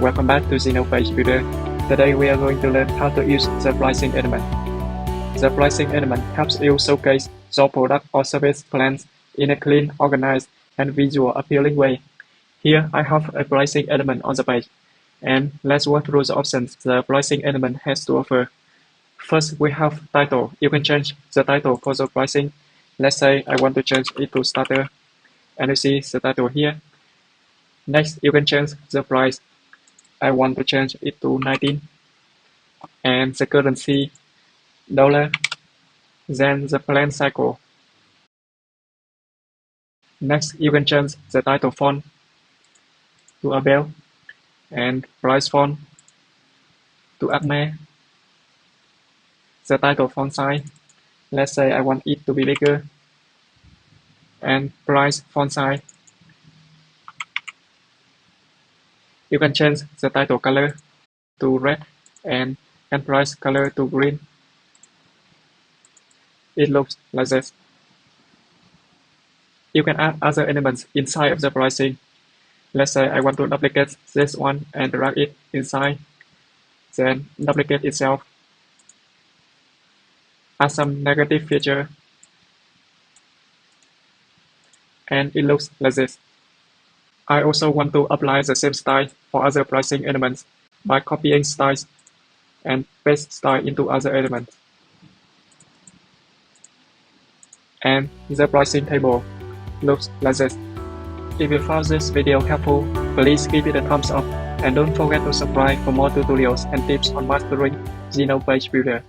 Welcome back to Zeno Page Builder. Today we are going to learn how to use the pricing element. The pricing element helps you showcase your product or service plans in a clean, organized, and visual appealing way. Here I have a pricing element on the page, and let's walk through the options the pricing element has to offer. First, we have title. You can change the title for the pricing. Let's say I want to change it to starter, and you see the title here. Next, you can change the price. I want to change it to 19, and the currency dollar, then the plan cycle. Next, you can change the title font to Abel and price font to Acme. The title font size, let's say I want it to be bigger, and price font size. You can change the title color to red and price color to green. It looks like this. You can add other elements inside of the pricing. Let's say I want to duplicate this one and drag it inside, then duplicate itself. Add some negative feature, and it looks like this. I also want to apply the same style for other pricing elements by copying styles and paste style into other elements. And the pricing table looks like this. If you found this video helpful, please give it a thumbs up and don't forget to subscribe for more tutorials and tips on mastering Zeno Page Builder.